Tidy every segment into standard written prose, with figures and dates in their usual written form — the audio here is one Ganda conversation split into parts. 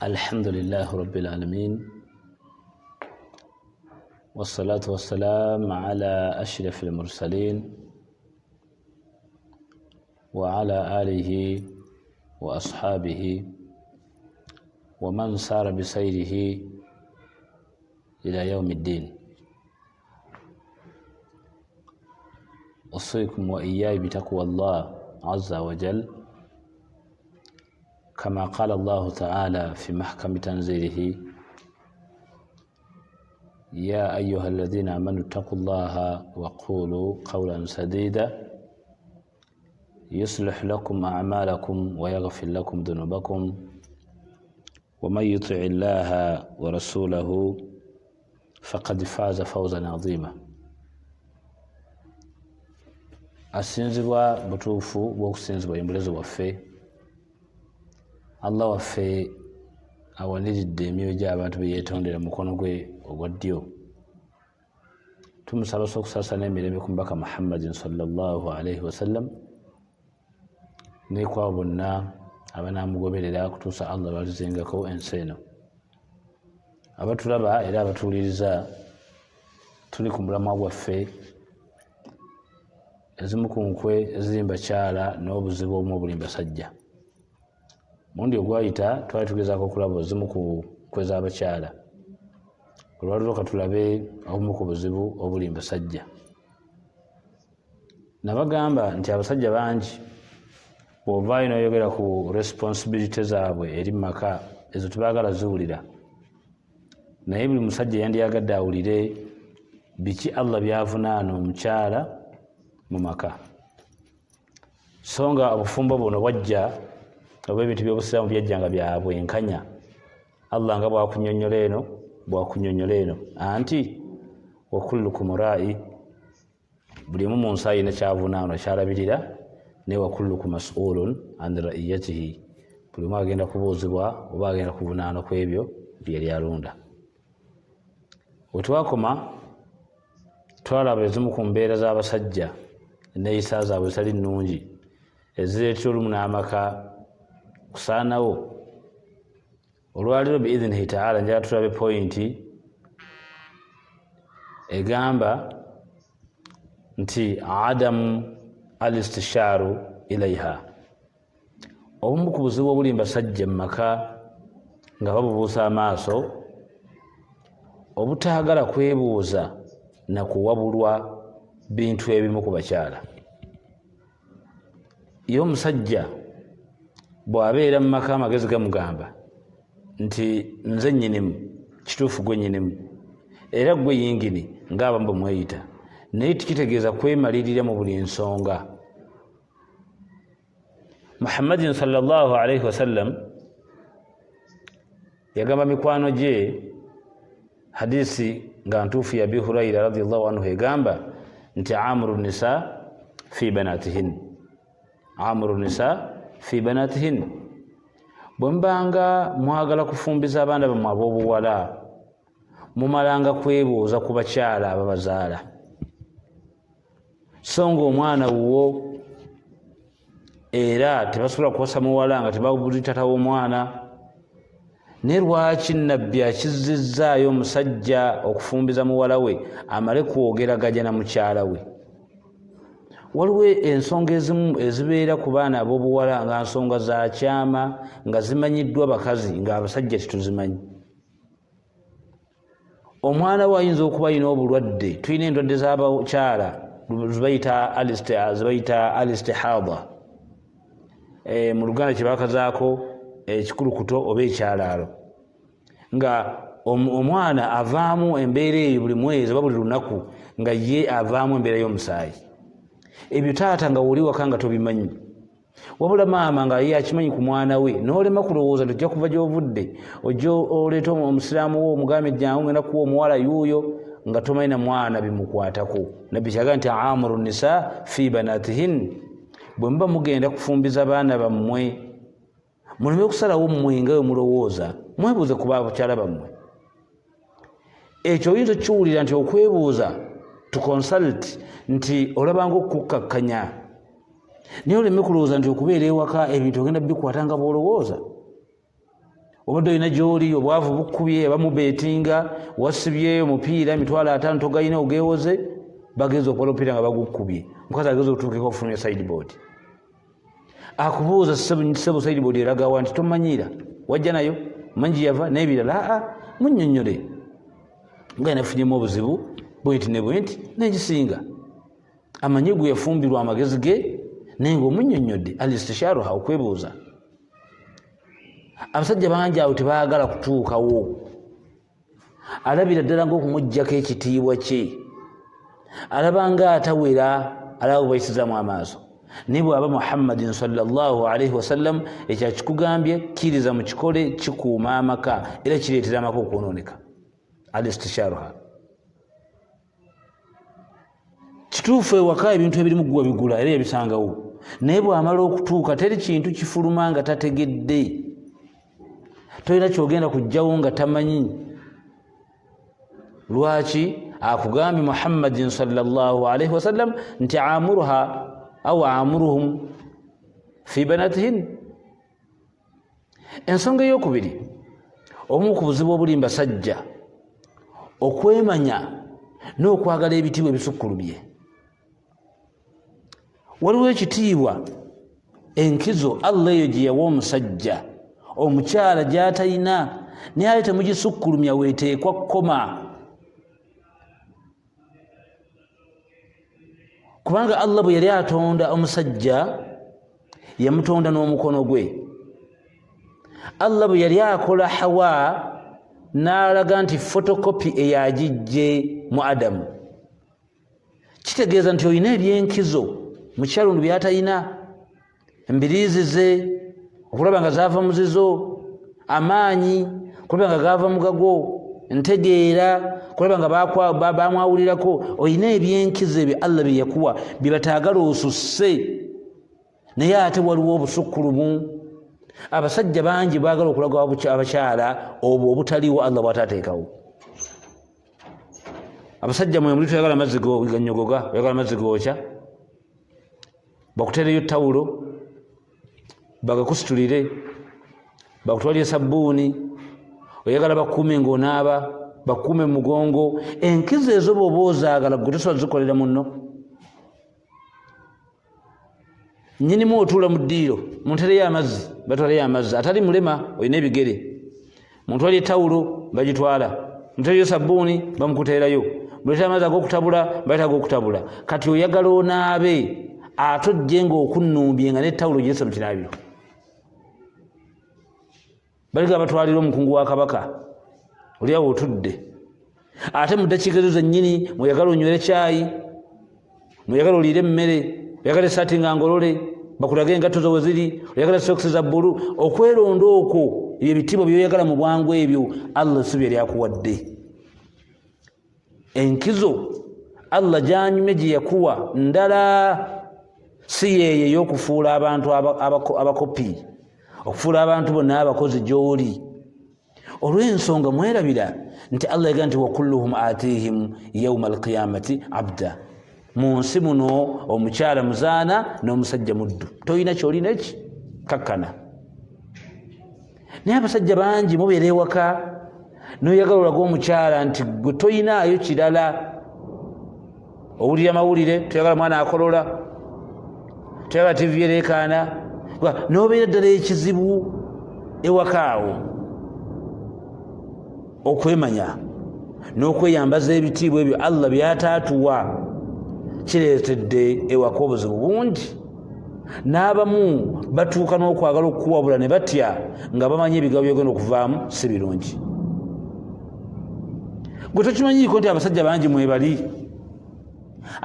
الحمد لله رب العالمين والصلاة والسلام على أشرف المرسلين وعلى آله وأصحابه ومن سار بسيره إلى يوم الدين. أوصيكم وإياي بتقوى الله عز وجل كما قال الله تعالى في محكم تنزيله: يا أيها الذين آمنوا اتقوا الله وقولوا قولا سديدا يصلح لكم أعمالكم ويغفر لكم ذنوبكم ومن يطع الله ورسوله فقد فاز فوزا عظيما. asinzibwa butuufu bw'okusinzibwa embulezi waffe Allah waffe awaniridde emyoyo gy'abantu be yeetondera mukono gwe ogwa ddyo. Tumusaba okusasa n'emirembe ku mubaka Muhammadin sallallahu alaihi wasallam ne kwabo bonna abanaamugoberera kutuusa Allah lwalizengako ensi eno. Abatulaba era abatuwuliriza, tuli ku mulamwa gwaffe, ezimu ku nkwe eziri bakyala n'obuzibu obumu obuli basajja. Mundi ogwayita twali tugezaako okulaba ezimu ku nkwe z'abakyala, olwaliro katulabe obumu ku buzibu obuli basajja. Nabagamba nti abasajja bangi bw'ovaayo n'oyogera ku responsibility zaabwe eri mu maka, ezo tebaagala ziwulira. Naye buli musajja yandiyagadde awulire biki Allah byavunaana omukyala mu maka. So nga obufumbo buno bwajja oba ebintu by'obusiraamu byajja nga bya bwenkanya, Allah nga bwakunnyonnyola eno bwakunnyonnyola eno, anti wa kullukum raa'i, buli mu nsi alina kyavunaanwa kyalabirira, ne wa kullukum mas'ulun an ra'iyatihi, buli omu agenda kubuuzibwa oba agenda kuvunaanwa ku ebyo bye yali alonda. We twakoma twalaba ezimu ku mbeera z'abasajja n'eyisa zaabwe zitali nnungi ezireetera olumu n'amaka kusaanawo. Olwaliro biidhinihi taala njala tulabe pointi egamba nti adamu alistishaaru ilaiha, obumu ku buzibu obuli basajja mu maka nga babubuusa amaaso, obutaagala kwebuuza na kuwabulwa bintu ebimu ku bakyala. Ye omusajja bw'abeera mu maka amagezi gamugamba nti nze nnyinimu, kituufu gwe nnyinimu era gwe yingini ng'abamu bamweyita, naye tikitegeeza kwemalirira mu buli nsonga. Muhammadin sallallahu alaihi wasallam yagamba mikwano gye, hadisi nga ntuufu ya Abi Hurayra radiyallahu anhu egamba nti amuru nisa fi banatihin, amuru nisa fi banatihin, bwe mbanga mwagala kufumbiza abaana bammwe ab'obuwala mumalanga kwebuuza ku bakyala ababazaala. So nga omwana wuwo era tebasobola kuwasa muwala nga tebawulira tata w'omwana, ne lwaki nabbi akizzizaayo omusajja okufumbiza muwala we amale kwogeraganya na mukyala we? Waliwo ensonga ezimu ezibeera ku baana ab'obuwala nga nsonga za kyama nga zimanyiddwa bakazi nga abasajja tetuzimanyi. Omwana we ayinza okuba alina obulwadde, tulina endwadde z'abakyala zibayita alistihada, mu Luganda kye bakazaako ekikulukuto oba ekyalaalo, nga omwana avaamu embeera eyo buli mwezi oba buli lunaku nga ye avaamu embeera y'omusaayi. Ebyo taata nga woli waka nga tobimanyi, wabula maama nga ye akimanyi ku mwana we, n'olema kulowooza nti ojja kuva gy'ovudde ojja oleeta omusiraamu wo omugambe jjangu ngenda kuwa omuwala yuuyo nga tomanyi na mwana bimukwatako. Nabbi kyaga nti amuru nisa fi banatihin, bwe muba mugenda kufumbiza baana bammwe muleme okusalawo mmwe nga we mulowooza, mwebuuze ku bakyala bammwe. Ekyo oyinza kiwulira nti okwebuuza to consult nti olabanga okukkakkanya, naye oleme kulowooza nti okubeera ewaka ebintu ogenda bikwata nga bw'olowooza. obadde olina gy'oli obwavu bukkubye bamubeetinga wasibye omupiira emitwalo 5 togayina ogeewoze bageza okukola omupiira nga bagukkubye mukazi ageza okutuukeko ofulumya sideboard akubuuza sebo sideboard eragawa nti tomanyiira wajja nayo mangi yava n'ebirala munnyonnyole nga nafunyemu obuzibu bwenti ne bwenti n'ekisinga amanyi gwe yafumbirwa amagezi ge naye ng'omunnyonnyodde alistisharuha okwebuuza abasajja bangi awo tebaagala kutuukawo alabira ddala ng'okumuggyako ekitiibwa kye alaba nga atawera alaba bayisizaamu amaaso naye bw'aba muhammadin sallallahu alaihi wasallam ekyakikugambye kkiriza mu kikole kikuuma amaka era kireetera amaka okwonooneka alistisharuha kituufu ewaka ebintu ebirimu gwa bigula era yabisangawo naye bw'amala okutuuka teri kintu kifuluma nga tategedde tolina kyogenda kujjawo nga tamanyi lwaki akugambye muhammadin sallallahu alaihi wasallam nti amuruha au amuruhum fi banatihin ensonga eyokubiri omu ku buzibu obuli mbasajja okwemanya n'okwagala ebitiibwa ebisukkulumye waliwo ekitiibwa enkizo allah eyo gye yawa omusajja omukyala gy'atalina naye ate temugisukkulumya weeteekwa kkoma kubanga allah bwe yali atonda omusajja yamutonda n'omukono gwe allah bwe yali akola hawa n'alaga nti fotokopi eyagijje mu adamu kitegeeza nti olina ebyenkizo mukyalo ono byatalina embiriizi ze okulaba nga zaava muzizo amaanyi kulaba nga gaava mugago ntegeera kulaba nga bamwawulirako olina ebyenkizo ebyo allah bye yakuwa bye bataagala osusse naye ate waliwo obusukkulumu abasajja bangi baagala okulaga abakyala obwo obutaliwo allah bw'ataateekawo abasajja mwe muli toyagala mazzi ganyogoga oyagala mazzi gookya bakutereyo tawulo bagakusitulire bakutwalire sabbuuni oyagala bakuume ng'onaaba bakuume mu mugongo enkizo ezo bw'oba ozaagala gwe tosobola zikolera munno nnyinimu otuula mu ddiiro muntereyo amazzi batwaleyo amazzi atali mulema olina ebigere muntwalire tawulo bagitwala mutereyo sabbuuni bamukuteerayo muleeta amazzi ag'okutabula baleeta ag'okutabula kati oyagala onaabe ate ojje ng'okunnumbye nga n'ettawulo gyesa mu kinaabiro baliga batwalira omukungu wa kabaka oli awo otudde ate mu ddakiika ezo zennyini mweyagala onywere caayi mweyagala oliire emmere oyagala esaati nga ngolole bakulage engatto zo we ziri oyagala sokisi za bbulu okweronda okwo ebyo ebitiibwa byoyagala mu bwangu ebyo allah si bye lyakuwadde enkizo allah gyanyume gye yakuwa ndala si yeeyo ey'okufuula abantu abakopi okufuula abantu bonna abakozi gy'oli olw'ensonga mwerabira nti allah yagaa nti wakulluhum atihim yauma alqiyamati abda mu nsi muno omukyala muzaana n'omusajja muddu toyina kyolina eki kakkana naye abasajja bangi mubeera ewaka noyagala olaga omukyala nti gwe toyinaayo kirala owulira amawulire toyagala mwana akolola toyagala tivi yereekaana nobeera ddala ekizibu ewaka awo okwemanya n'okweyambaza ebitiibwa ebyo allah byataatuwa kireetedde ewaka obuzibu bungi n'abamu batuuka n'okwagala okukuwabula ne batya nga bamanyi ebigabo byogenda okuvaamu si birungi gwe tokimanyiiko nti abasajja bangi mwebali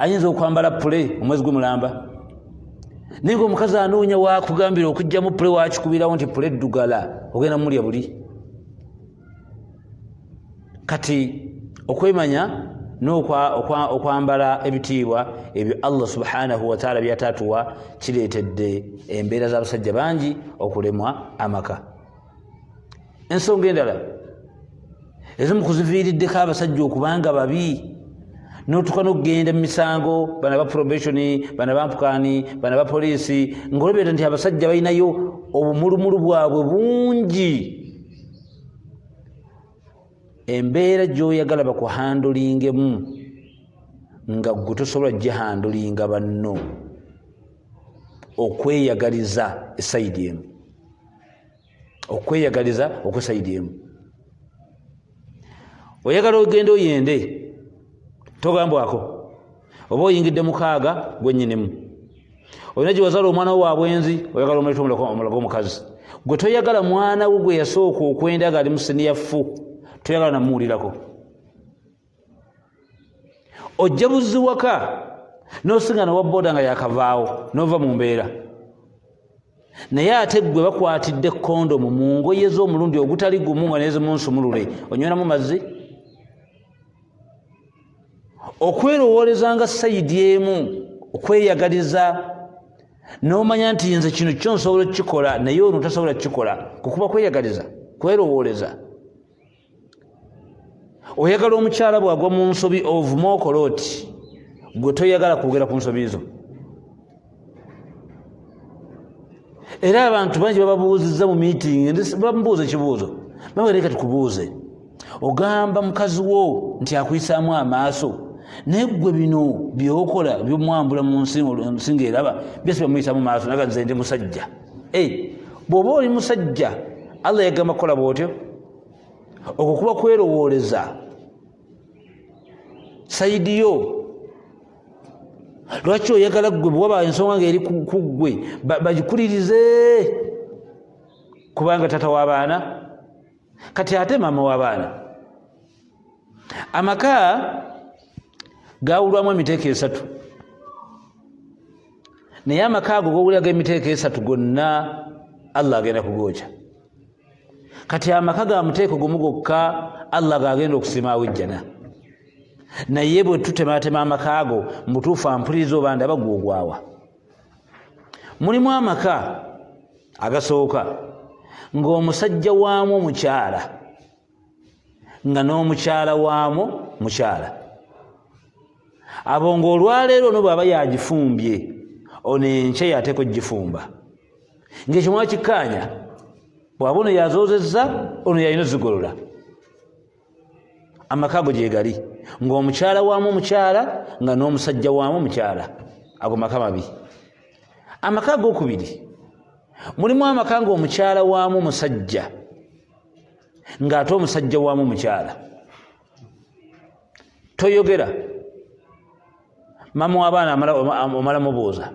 ayinza okwambala pule omwezi gwe mulamba naye ngaomukazi anoonya wakugambira okugjamu pule wakikubirawo nti pule eddugala ogenda mulya buli kati okwemanya n'okwambala ebitiibwa ebyo allah subhanahu wataala byataatuwa kireetedde embeera z'abasajja bangi okulemwa amaka ensonga endala ezimu kuziviiriddeko abasajja okubanga babi notuka n'okugenda mu misango bana ba probationi bana bampukani bana ba poliisi ng'olabira nti abasajja balinayo obumulumulu bwabwe bungi embeera gy'oyagala bakuhandulingemu nga ggwe tosobola gihandulinga banno, okweyagaliza esayidi emu, okweyagaliza okwesayidi emu. Oyagala ogenda oyende togambwako, oba oyingidde mukaaga gwennyinimu, olina gye wazaala omwana wo wa bwenzi oyagala omuleta omulaga omukazi, gwe toyagala mwana wo gwe yasooka okwenda nga ali mu siniyafu, toyagala namuwulirako. Ojja buzzi waka n'osingana wa booda nga yakavaawo n'ova mu mbeera, naye ate gwe bakwatidde kondomu mu ngoye z'omulundi ogutali gumu nga nezimu nsumulule, onyweramu mazzi. Okwerowoolezanga sayidi emu, okweyagaliza, n'omanya nti nze kino kyo nsobola okukikola naye ono tasobola kukikola, kukuba kweyagaliza, kwerowooleza. Oyagala omukyala bw'agwa mu nsobi ovuma okola oti, gwe toyagala kwogera ku nsobi zo. Era abantu bangi bababuuzizza mu miitingi, bamubuuza ekibuuzo, bawereka tukubuuze, ogamba mukazi wo nti akuyisaamu amaaso, naye ggwe bino byokola byomwambula mu nsi ng'eraba byesi bamuyisaamu maaso, naga nze ndi musajja. Bw'oba oli musajja, Allah yagamba kukola bw'otyo, okwo kuba kwerowooleza. Sayidi yo lwaki oyagala ggwe bw'waba ensonga ng'eri ku ggwe bagikulirize, kubanga tata w'abaana kati ate maama w'abaana. Amaka gawulwamu emiteeko esatu, naye amaka ago gowuliraga emiteeko esatu gonna Allah agenda kugookya. Kati amaka ga muteeko gumu gokka Allah gagenda okusimaawo ejjana, naye bwe tutematema amaka ago mutuufu ampuliriza oba ndaba gwogwawa. Mulimu amaka agasooka ng'omusajja waamu omukyala nga n'omukyala waamu mukyala. Abo ng'olwaleero ono bw'aba yagifumbye, ono enkya yateeka ogifumba, ng'ekyo mwakikkaanya. Bw'aba ono yazoozezza, ono yalina zigolola. Amaka ago gye gali, ng'omukyala waamu omukyala nga n'omusajja waamu omukyala. Ago maka mabi. Amaka ag'okubiri, mulimu amaka ng'omukyala waamu omusajja ng'ate omusajja waamu omukyala. Toyogera, maama w'abaana omala mubuuza,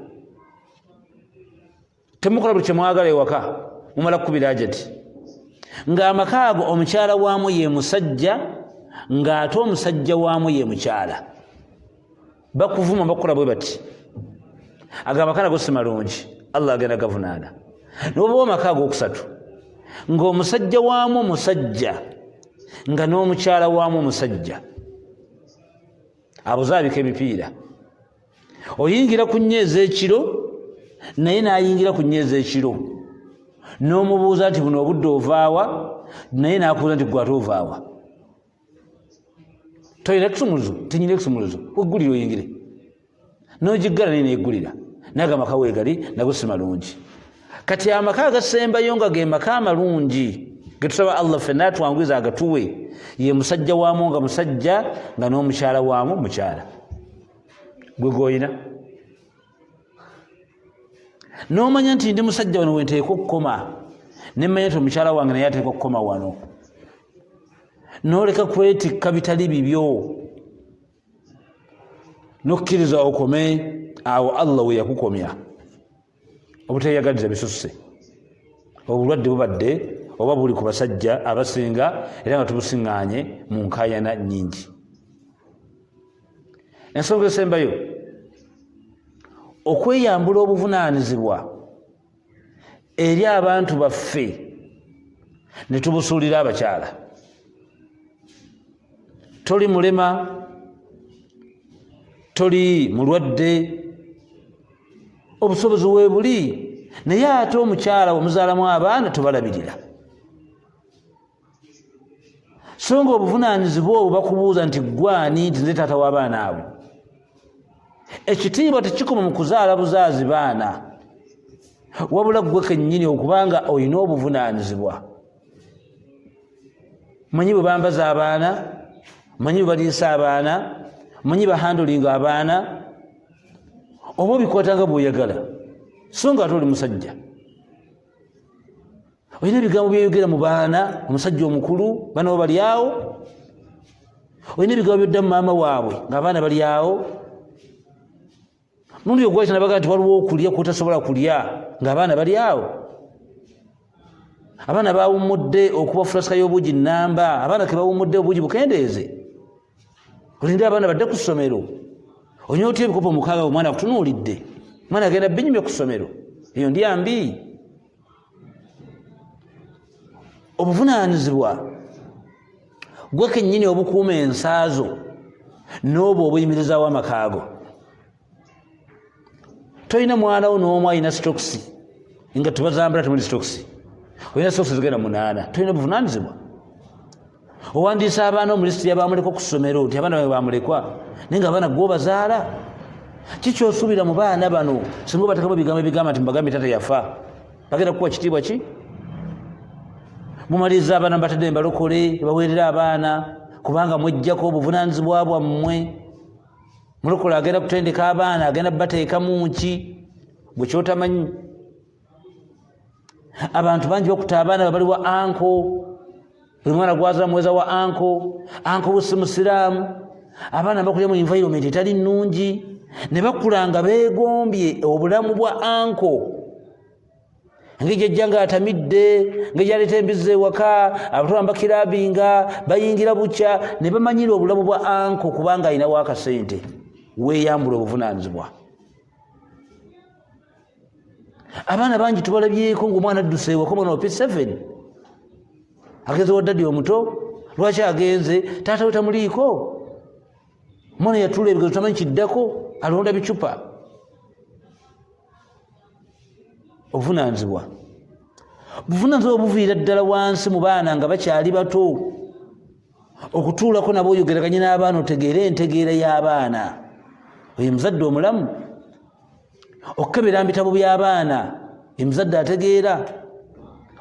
temukola buli kye mwagala ewaka, mumala kukubira ajati. Ng'amaka ago omukyala waamu ye musajja ng'ate omusajja waamu ye mukyala. Bakuvuma bakola bwe bati, ago amaka nago si malungi, Allah agenda gavunaana. N'oba amaka ag'okusatu, ng'omusajja waamu omusajja nga n'omukyala waamu omusajja, abuzaabika emipiira. Oyingira ku nnyeezi ekiro, naye n'ayingira ku nnyeezi ekiro, n'omubuuza nti buno obudde ovaawa, naye n'akubuuza nti gwe ate ovaawa. Toyina kisumuluzo, tenyina kisumuluzo, weggulire oyingire, n'ogiggala naye neeggulira. Naye amaka weegali nago si malungi. Kati amaka agasembayo nga ge maka amalungi ge tusaba Allah ffenna atwanguyiza agatuwe, ye musajja waamu nga musajja nga n'omukyala waamu mukyala. Gwe goyina n'omanya nti ndi musajja wano wenteeka okukoma, nemmanya nti omukyala wange naye ateeka okukoma wano, n'oleka kwetikka bitali bibyo, n'okkiriza okome awo Allah we yakukomya. Obuteyagaliza bisusse, obulwadde bubadde oba buli ku basajja abasinga, era nga tubusiŋŋaanye mu nkaayana nnyingi. Ensonga esembayo, okweyambula obuvunaanyizibwa eri abantu baffe ne tubusuulira abakyala. Toli mulema, toli mulwadde, obusobozi weebuli, naye ate omukyala omuzaalamu abaana tobalabirira. So nga obuvunaanyizibwa obwo bakubuuza nti gwani, nti nze taata w'abaana abo. Ekitiibwa tekikoma mu kuzaala buzaazi baana, wabula ggwe kennyini okubanga olina obuvunaanyizibwa. manyi bwe bambaza abaana, manyi bwe baliisa abaana, manyi bahandolinga abaana, oba obikwatanga bw'oyagala so nga ate oli musajja. Olina ebigambo byeyogera mu baana, omusajja omukulu baana bo bali awo. Olina ebigambo byodda mu maama waabwe ng'abaana bali awo. Nundi ogwakyo nabaga nti waliwo okulya kwotasobola kulya ng'abaana bali awo. Abaana bawummudde okuba fulasika y'obuugi nnamba, abaana ke bawummudde obuugi bukendeeze. Olinde abaana badde ku ssomero. Onywa otya ebikopo 6 omwana akutunuulidde, omwana agenda binyumye ku ssomero, eyo ndya mbi. Obuvunaanyizibwa gwe kennyini obukuuma ensaazo n'obwo obuyimirizaawo amakaago. Tolina mwana wo n'omu alina sitokisi nga tubazambula temuli sitokisi, olina sitokisi zigenda 8, tolina obuvunaanyizibwa. Owandiisa abaana omulisiti yabamulekwa ku ssomero nti abaana bawe bamulekwa, naye nga abaana gw'obazaala. Kikyosuubira mu baana bano singa obatekamu ebigambo ebigamba nti mubagambye taata yafa, bagenda kukuwa kitiibwa ki? Mumaliriza abaana mbatadde mbalokole, baweerera abaana kubanga mwejjako obuvunaanyizibwa bwammwe. Mulokole agenda kutendeka abaana, agenda bateekamu nki bwe kyotamanyi. Abantu bangi bakuta abaana babali wa anko, buli mwana gwazala muweza wa anko, anko busi musiraamu. Abaana bakulira mu environment etali nnungi, ne bakula nga beegombye obulamu bwa anko. Ng'ejjajja ng'atamidde, ng'ejjaleeta embizzi ewaka, abato bakirabinga, bayingira bukya, ne bamanyira obulamu bwa anko kubanga alinawo akasente. Weeyambula obuvunaanyizibwa. Abaana bangi tubalabyeko ng'omwana adduse ewaka, omwana wa P7 agenze wa ddaddi omuto. Lwaki agenze? Taata we tamuliiko. Omwana yatula ebigezo tamanyi kiddako, alonda bicupa. Obuvunaanyizibwa buviira ddala wansi mu baana nga bakyali bato, okutuulako nabo oyogeraganye n'abaana otegeere entegeera y'abaana. Oyo muzadde omulamu. Okukebera mu bitabo by'abaana emuzadde ategeera.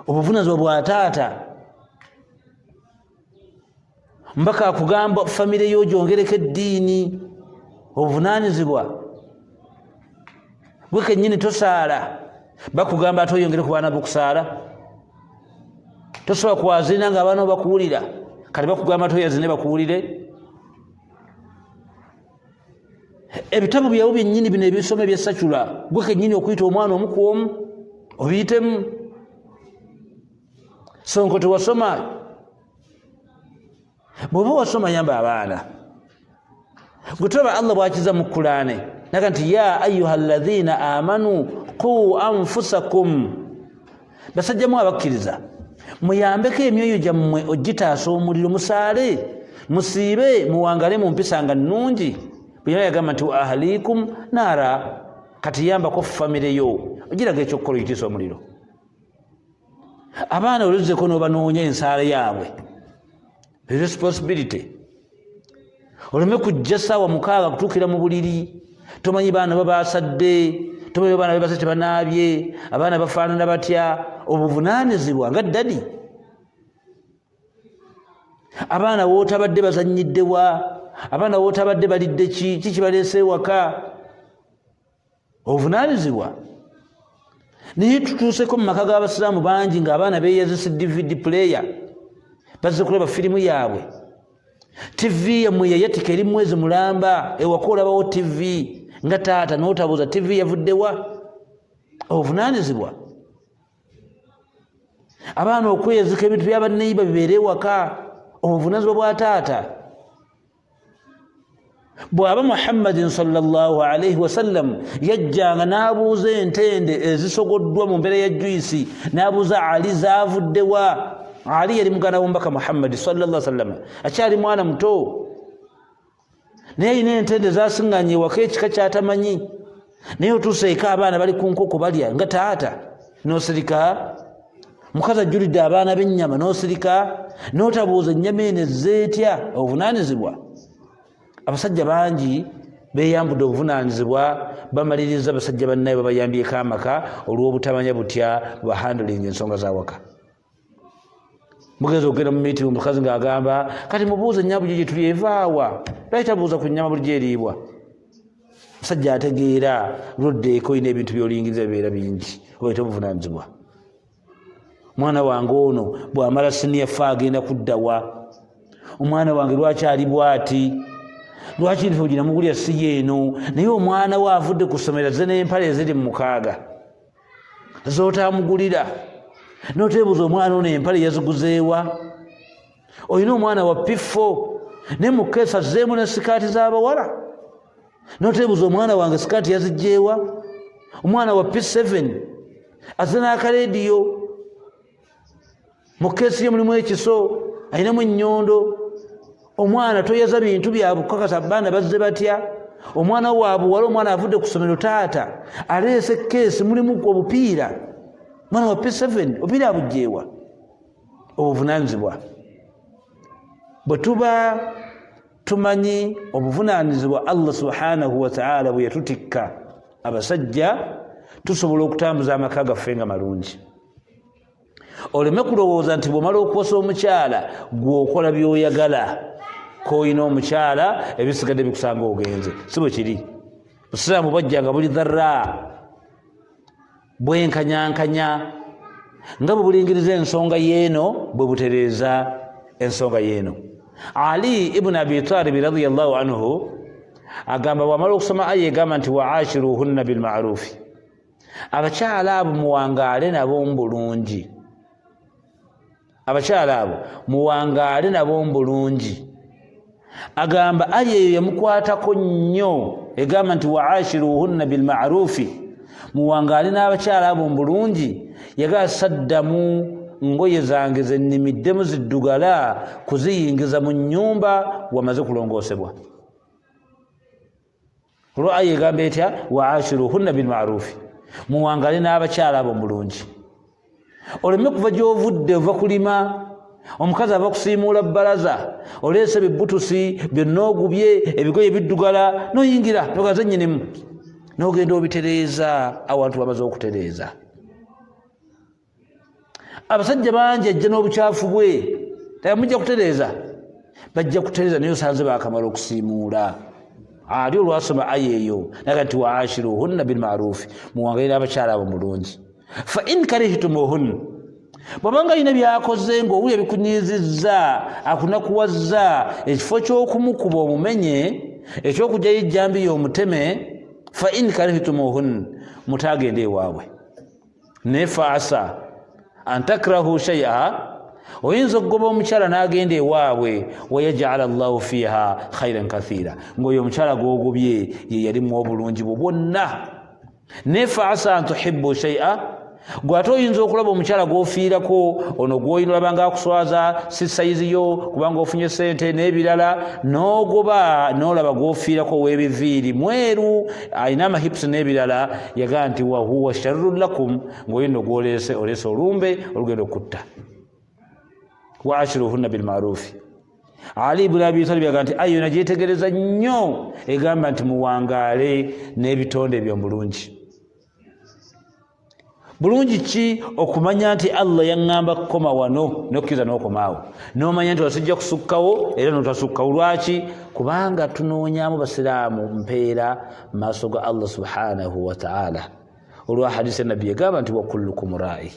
Obuvunaanyizibwa bwa taata. Mbaka akugamba famire yo gyongereko eddiini. Obuvunaanyizibwa. Gwe kennyini tosaala, bakugamba ate oyongere ku baana b'okusaala. Tosobola kwazina ng'abaana bakuwulira, kati bakugamba ate oyazine bakuwulire. Ebitabo byawo byennyini bino ebisoma ebyessacula, gwe kennyini okuyita omwana omu ku omu obiyitemu. Sonko tewasoma. Bw'oba wasoma yamba abaana. Gwe tulaba Allah bw'akiza mu Kulaani naga nti ya ayuha alladhina amanu qu anfusakum, basajjamu abakkiriza muyambeko emyoyo gyammwe ogitaasa omuliro, musaale, musiibe, muwangale mu mpisa nga nnungi. Bwe yagamba nti wa ahlikum naara, kati yambako famire yo ogiraga ekyokukola oyitiisa omuliro. Abaana oluzeko n'obanoonya ensaala yaabwe, responsibility. Oleme kujja ssaawa 6 kutuukira mu buliri, tomanyi baana babaasadde, tomanyi baana babasa tebanaabye, abaana bafaanana batya. Obuvunaanyizibwa nga ddadi. Abaana wootabadde bazannyiddewa, abaana wootabadde balidde ki kibaleese ewaka. Obuvunaanyizibwa. Naye tutuuseko mu maka g'abasiraamu bangi ng'abaana beeyazisa DVD player, bazze kulaba firimu yaabwe. TV yammwe yayatika eri mwezi mulamba, ewaka olabawo TV nga taata n'otabuuza TV yavuddewa. Obuvunaanyizibwa. Abaana okweyazika ebintu by'abaneiba bibeere ewaka. Obuvunaanyizibwa bwa taata. Bw'aba Muhammadin sallallahu alaihi wasallam yajjanga n'abuuza entende ezisogoddwa mu mbeera ya juyisi, n'abuuza Ali zaavuddewa. Ali yali muganda w'omubaka Muhammad sallallahu alaihi wasallam, akyali mwana muto, naye alina entende zaasiŋŋanye ewaka ekika kyatamanyi. Naye otuuse eka abaana bali ku nkoko balya nga taata, n'osirika. Mukazi ajjulidde abaana b'ennyama n'osirika, n'otabuuza ennyama eno ezzeetya. Obuvunaanyizibwa. Abasajja bangi beeyambudde obuvunaanyizibwa, bamaliriza basajja bannaye babayambyeko amaka olw'obutamanya butya bahandulinga ensonga z'awaka. mugenzi okugenda mu meeting omukazi ng'agamba kati mubuuze ennyama gye tuli evaawa lwaki tabuuza ku nnyama bulijjo eriibwa musajja ategeera lwoddeeko olina ebintu by'oliyingiriza bibeera bingi obaite obuvunaanyizibwa omwana wange ono bw'amala siniya fa agenda kuddawa omwana wange lwaki ali bw'ati lwaki nfe oginamugulya si yeeno naye omwana we avudde ku ssomero ze n'empale eziri mu 6 z'otaamugulira n'oteebuuza omwana ono empale yaziguzeewa olina omwana wa P4 ne mu keesa zeemu ne sikaati z'abawala n'oteebuuza omwana wange sikaati yazigjeewa omwana wa P7 azze n'akalediyo mu keesi ye mulimu ekiso ayinamu ennyondo omwana toyaza bintu byabukakasa baana bazze batya omwana waabuwala omwana avudde ku ssomero taata aleese keesi mulimu obupiira mwana wa P7 obupiira abugjeewa obuvunaanyizibwa bwe tuba tumanyi obuvunaanyizibwa Allah subhanahu wa ta'ala bwe yatutikka abasajja tusobola okutambuza amaka gaffe nga malungi oleme kulowooza nti bw'omala okuwasa omukyala gw'okola by'oyagala koyina omukyala ebisigadde bikusanga ogenze si bwe kiri busiraamu bwajjanga buli dharra bwenkanyankanya nga bwe bulingiriza ensonga yeeno bwe butereeza ensonga yeeno Ali ibn Abi Talib radiyallahu anhu agamba bw'amala okusoma aya egamba nti waashiruhunna bilma'rufi abakyala abo muwangaale nabo mbulungi abakyala abo muwangaale nabo mbulungi agamba aya eyo yamukwatako nnyo egamba nti waashiruhunna bilma'rufi muwangaale n'abakyala abo mbulungi yagaa saddamu ngoye zange zennimiddemu ziddugala kuziyingiza mu nnyumba wamaze kulongoosebwa olwo aya egamba etya waashiruhunna bilma'rufi muwangaale n'abakyala abo mbulungi oleme kuva gy'ovudde ova kulima omukazi ava kusiimuula bbalaza oleese bibbutusi byonnoogubye ebigoye biddugala noyingira nogaze nnyinimu n'ogenda obitereeza awantu bamaze okutereeza abasajja bangi ajja n'obukyafu bwe tayamujja kutereeza bajja kutereeza naye osanze baakamala okusiimuula ali olwasoma aya eyo naga nti waashiruhunna bilma'rufi muwangaire abakyala abo mulungi fa in karihtumuhunna bw'abanga alina byakoze ng'owulya bikunyizizza akunakuwazza ekifo ky'okumukuba omumenye eky'okugyayo ejjambiya omuteme fa in karihtumuhunna mutagende ewaabwe naye fa asa antakrahu shay'a oyinza okugoba omukyala n'agenda ewaabwe wayaj'ala Allahu fiha khairan kathiira ng'oyo omukyala gw'ogobye ye yalimu obulungi bwo bwonna naye fa asa antuhibbu shay'a gwe ate oyinza okulaba omukyala gw'ofiirako ono gw'oyina olabanga akuswaza si sayizi yo kubanga ofunye sente n'ebirala n'ogoba n'olaba gw'ofiirako ow'ebiviiri mweru alina amahipusi n'ebirala yagaa nti wahuwa sharrun lakum ng'oyina gw'oleese oleese olumbe olugenda okutta waashiruhunna bilma'rufi Ali ibn Abi Talib yagaa nti ayo nagyetegereza nnyo egamba nti muwangaale n'ebitonde ebyomulungi bulungi ki okumanya nti Allah yaŋŋamba kukoma wano nokkiriza n'okomaawo n'omanya nti wasijja kusukkawo era n'otasukkawo lwaki kubanga tunoonyaamu basiraamu mpeera mu maaso ga Allah subhanahu wa ta'ala olwa hadisi nabbi egamba nti wakullukum ra'i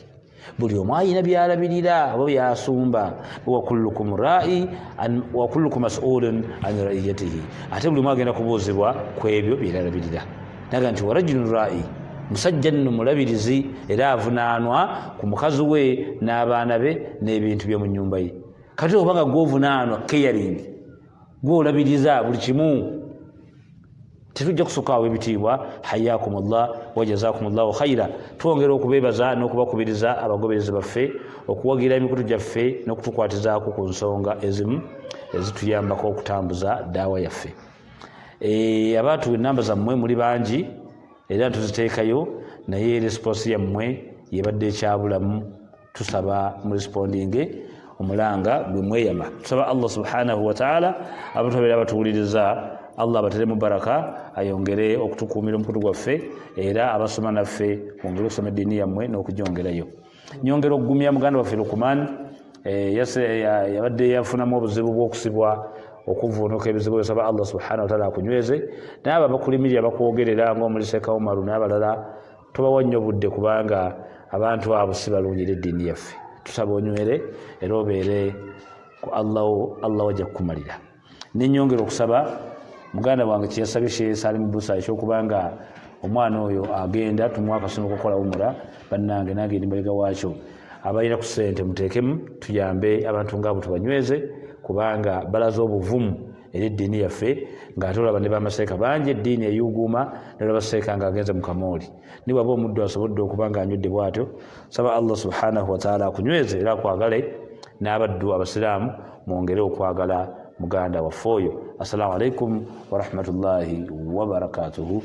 buli omu ayina byalabirira oba byasumba wakullukum ra'i wa kullukum mas'ulun an ra'iyatihi ate buli omu agenda kubuuzibwa ku ebyo byalabirira naga nti warajulun ra'i musajja nno mulabirizi era avunaanwa ku mukazi we n'abaana be n'ebintu bye mu nnyumba ye kati obanga gw'ovunaanwa caring gw'olabiriza buli kimu tetujja kusukaawo ebitiibwa hayakumullah wa jazakumullahu khaira twongera okubeebaza n'okubakubiriza abagoberezi baffe okuwagira emikutu gyaffe n'okutukwatizaako ku nsonga ezimu ezituyambako okutambuza daawa yaffe abantu enamba zammwe muli bangi era tuziteekayo naye response yammwe yebadde ekyabulamu tusaba mu respondinge omulanga gwe mweyama tusaba Allah subhanahu wa ta'ala abantu abeera batuwuliriza Allah abateremu baraka ayongere okutukuumira omukutu gwaffe era abasoma naffe bongere okusoma eddiini yammwe n'okugyongerayo nyongera okugumya muganda waffe Luqman yabadde yafunamu obuzibu bw'okusibwa okuvuunuka ebizibu yosaba Allah subhanahu wa ta'ala akunyweze naye abo abakulimirira bakwogerera ng'omuliseka Umaru n'abalala tobawa nnyo budde kubanga abantu abo si balungi eddiini yaffe tusaba onywere era obeere ku Allah wajja kukumalira nenyongera okusaba muganda wange kyeyasabye Sheikh Salim Busa ekyokubanga omwana oyo agenda tumuwa akasimo kokola umura bannange nange ndi mbega waakyo abalina ku ssente muteekemu tuyambe abantu ngaabo tubanyweze kubanga balaza obuvumu eri eddiini yaffe ng'ate olaba ne bamaseeka bangi eddiini eyuguuma ne baseeka ng'agenze mu kamooli ni bwaba omuddu asobodde okuba ng'anywedde bw'atyo saba Allah subhanahu wa ta'ala akunyweze era akwagale n'abaddu abasiraamu mwongere okwagala muganda waffe oyo. Assalamu alaikum wa rahmatullahi wa barakatuhu.